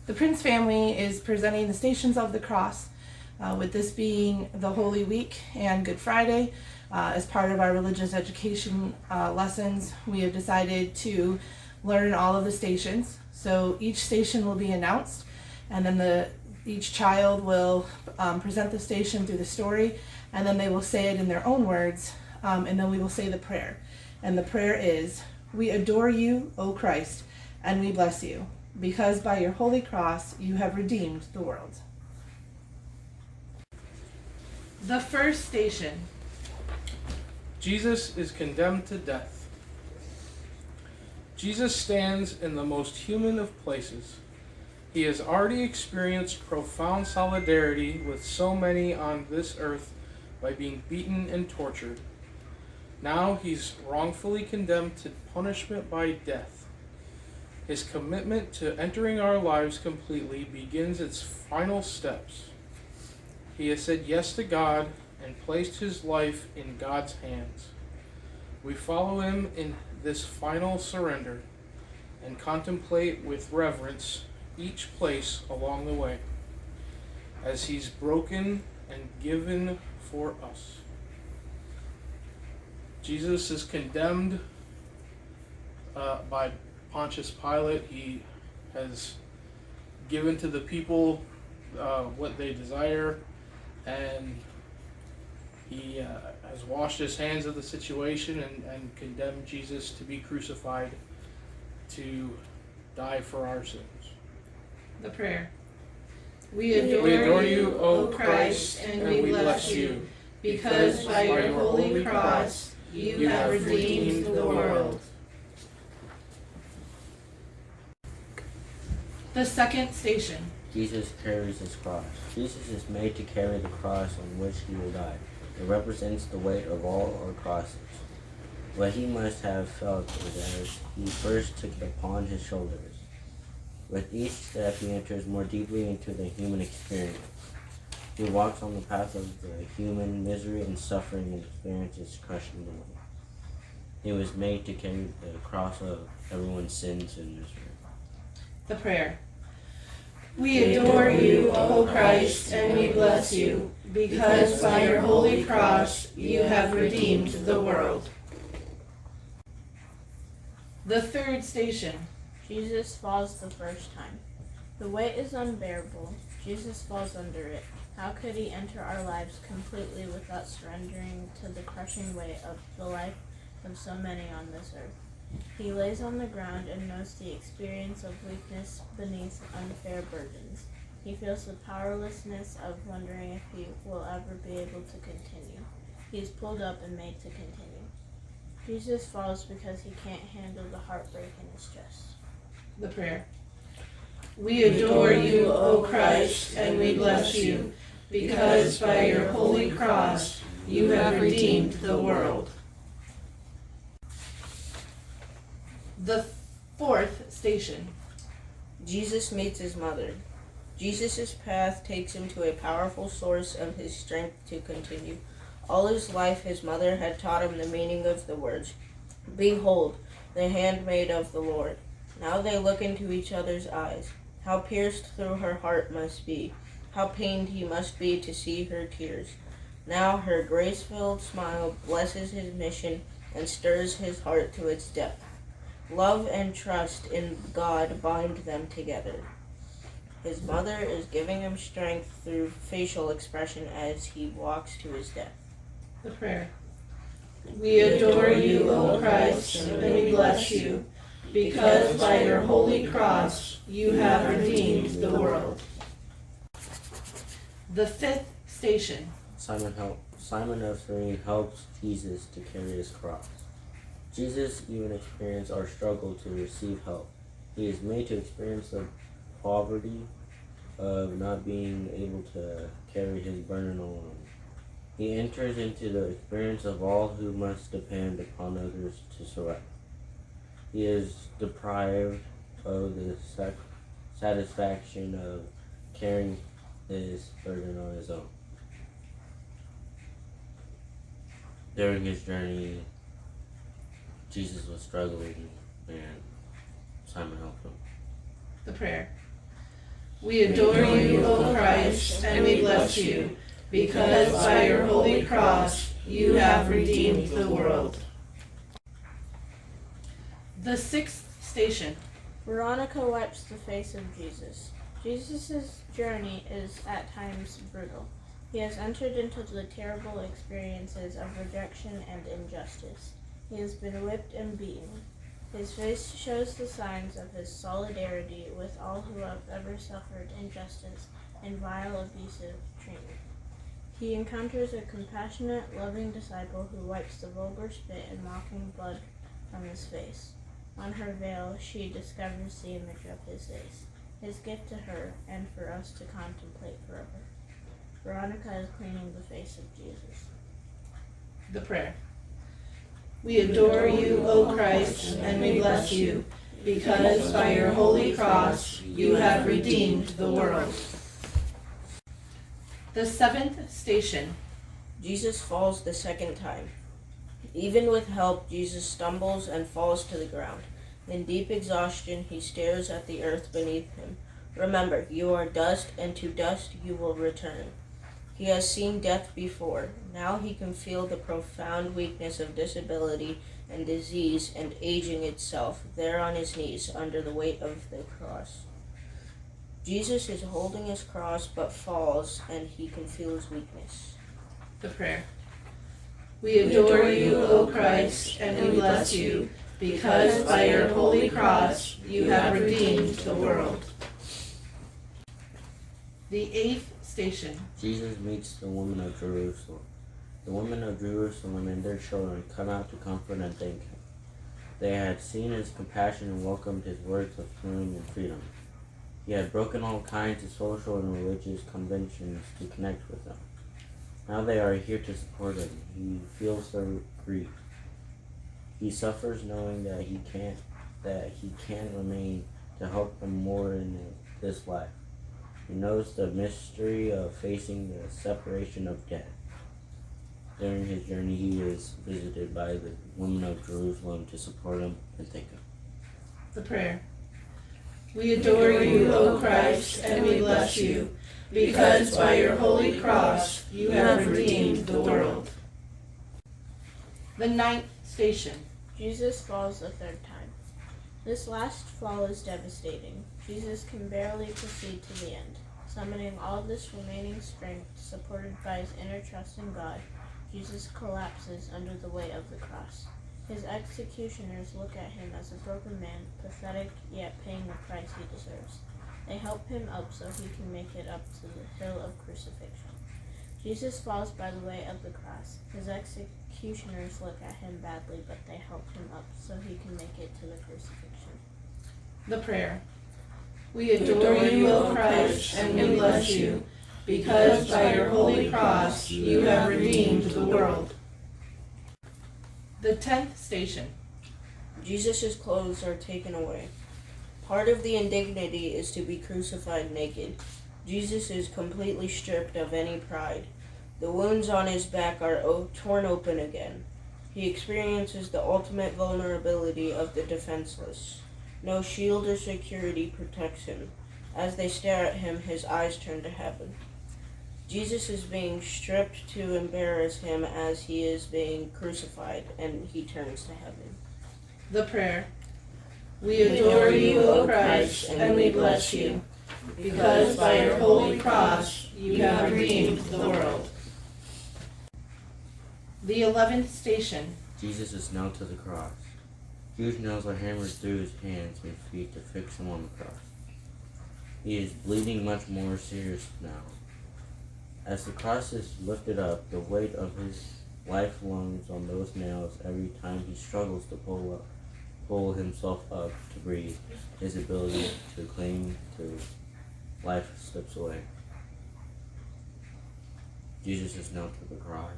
The Prince family is presenting the Stations of the Cross, with this being the Holy Week and Good Friday. As part of our religious education lessons, we have decided to learn all of the stations. So each station will be announced, and then each child will present the station through the story, and then they will say it in their own words, and then we will say the prayer. And the prayer is, "We adore you, O Christ, and we bless you, because by your holy cross you have redeemed the world." The first station. Jesus is condemned to death. Jesus stands in the most human of places. He has already experienced profound solidarity with so many on this earth by being beaten and tortured. Now he's wrongfully condemned to punishment by death. His commitment to entering our lives completely begins its final steps. He has said yes to God and placed his life in God's hands. We follow him in this final surrender and contemplate with reverence each place along the way as he's broken and given for us. Jesus is condemned by Pontius Pilate. He has given to the people what they desire, and he has washed his hands of the situation and condemned Jesus to be crucified, to die for our sins. The prayer. We adore you, O Christ, and we bless you, because by your holy cross you have redeemed the world. The second station. Jesus carries his cross. Jesus is made to carry the cross on which he will die. It represents the weight of all our crosses. What he must have felt is as he first took it upon his shoulders. With each step he enters more deeply into the human experience. He walks on the path of the human misery and suffering and experiences crushing the weight. He was made to carry the cross of everyone's sins and misery. The prayer. We adore you, O Christ, and we bless you, because by your holy cross you have redeemed the world. The third station. Jesus falls the first time. The weight is unbearable. Jesus falls under it. How could he enter our lives completely without surrendering to the crushing weight of the life of so many on this earth? He lays on the ground and knows the experience of weakness beneath unfair burdens. He feels the powerlessness of wondering if he will ever be able to continue. He is pulled up and made to continue. Jesus falls because he can't handle the heartbreak in his chest. The prayer. We adore you, O Christ, and we bless you, because by your holy cross you have redeemed the world. The fourth station. Jesus meets his mother. Jesus' path takes him to a powerful source of his strength to continue. All his life his mother had taught him the meaning of the words, "Behold, the handmaid of the Lord." Now they look into each other's eyes. How pierced through her heart must be. How pained he must be to see her tears. Now her grace-filled smile blesses his mission and stirs his heart to its depth. Love and trust in God bind them together. His mother is giving him strength through facial expression as he walks to his death. The prayer. We adore you, O Christ, and we bless you, because by your holy cross you have redeemed the world. The fifth station. Simon of Cyrene helps Jesus to carry his cross. Jesus even experienced our struggle to receive help. He is made to experience the poverty of not being able to carry his burden alone. He enters into the experience of all who must depend upon others to survive. He is deprived of the satisfaction of carrying his burden on his own. During his journey, Jesus was struggling and Simon helped him. The prayer. We adore you, O Christ, and we bless you, because by your holy cross you have redeemed the world. The sixth station. Veronica wipes the face of Jesus. Jesus' journey is at times brutal. He has entered into the terrible experiences of rejection and injustice. He has been whipped and beaten. His face shows the signs of his solidarity with all who have ever suffered injustice and vile abusive treatment. He encounters a compassionate, loving disciple who wipes the vulgar spit and mocking blood from his face. On her veil, she discovers the image of his face, his gift to her and for us to contemplate forever. Veronica is cleaning the face of Jesus. The prayer. We adore you, O Christ, and we bless you, because by your holy cross you have redeemed the world. The seventh station. Jesus falls the second time. Even with help, Jesus stumbles and falls to the ground. In deep exhaustion, he stares at the earth beneath him. Remember, you are dust, and to dust you will return. He has seen death before. Now he can feel the profound weakness of disability and disease and aging itself, there on his knees under the weight of the cross. Jesus is holding his cross but falls, and he can feel his weakness. The prayer. We adore you, O Christ, and we bless you, because by your holy cross you have redeemed the world. The eighth station. Jesus meets the women of Jerusalem. The women of Jerusalem and their children come out to comfort and thank him. They had seen his compassion and welcomed his words of healing and freedom. He had broken all kinds of social and religious conventions to connect with them. Now they are here to support him. He feels their grief. He suffers knowing that he can't remain to help them more in this life. He knows the mystery of facing the separation of death. During his journey, he is visited by the women of Jerusalem to support him and thank him. The prayer. We adore you, O Christ, and we bless you, because by your holy cross you have redeemed the world. The ninth station. Jesus falls the third time. This last fall is devastating. Jesus can barely proceed to the end. Summoning all this remaining strength, supported by his inner trust in God, Jesus collapses under the weight of the cross. His executioners look at him as a broken man, pathetic yet paying the price he deserves. They help him up so he can make it up to the hill of crucifixion. Jesus falls by the weight of the cross. His executioners look at him badly, but they help him up so he can make it to the crucifixion. The prayer. We adore you, O Christ, and we bless you, because by your holy cross you have redeemed the world. The 10th station. Jesus' clothes are taken away. Part of the indignity is to be crucified naked. Jesus is completely stripped of any pride. The wounds on his back are torn open again. He experiences the ultimate vulnerability of the defenseless. No shield or security protects him. As they stare at him, his eyes turn to heaven. Jesus is being stripped to embarrass him as he is being crucified, and he turns to heaven. The prayer. We adore you, O Christ, and we bless you, because by your holy cross you have redeemed the world. The 11th station. Jesus is nailed to the cross. Huge nails are hammered through his hands and feet to fix him on the cross. He is bleeding much more serious now. As the cross is lifted up, the weight of his life lungs on those nails every time he struggles to pull himself up to breathe. His ability to cling to life slips away. Jesus is nailed to the cross.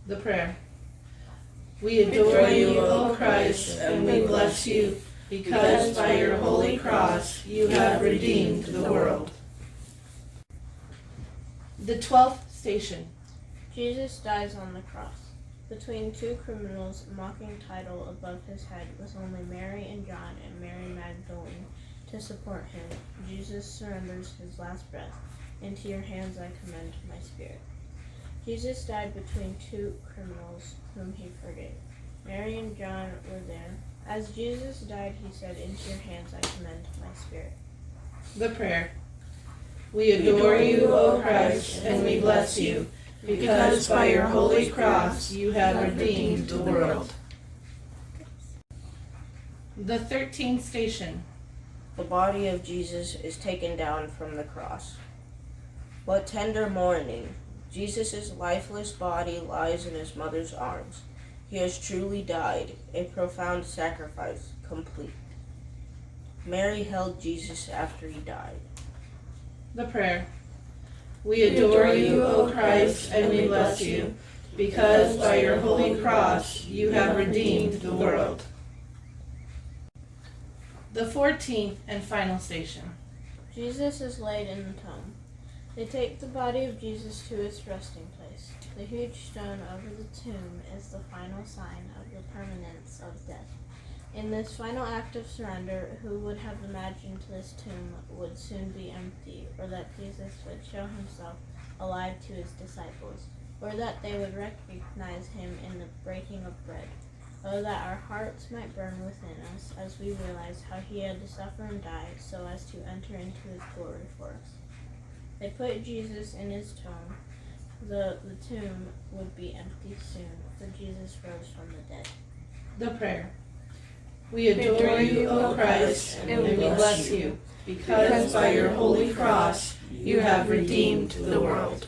The prayer. We adore you, O Christ, and we bless you, because by your holy cross you have redeemed the world. The 12th station. Jesus dies on the cross. Between two criminals, a mocking title above his head with only Mary and John and Mary Magdalene To support him, Jesus surrenders his last breath. Into your hands I commend my spirit. Jesus died between two criminals whom he forgave. Mary and John were there. As Jesus died, he said, into your hands I commend my spirit. The prayer. We adore you, O Christ, and we bless you, because by your holy cross you have redeemed the world. The 13th station. The body of Jesus is taken down from the cross. What tender mourning! Jesus' lifeless body lies in his mother's arms. He has truly died, a profound sacrifice, complete. Mary held Jesus after he died. The prayer. We adore you, O Christ, and we bless you, because by your holy cross you have redeemed the world. The 14th and final station. Jesus is laid in the tomb. They take the body of Jesus to its resting place. The huge stone over the tomb is the final sign of the permanence of death. In this final act of surrender, who would have imagined this tomb would soon be empty, or that Jesus would show himself alive to his disciples, or that they would recognize him in the breaking of bread? Oh, that our hearts might burn within us as we realize how he had to suffer and die so as to enter into his glory for us. They put Jesus in his tomb. The tomb would be empty soon, for Jesus rose from the dead. The prayer. We adore you, O Christ, and we bless you, because by your holy cross you have redeemed the world.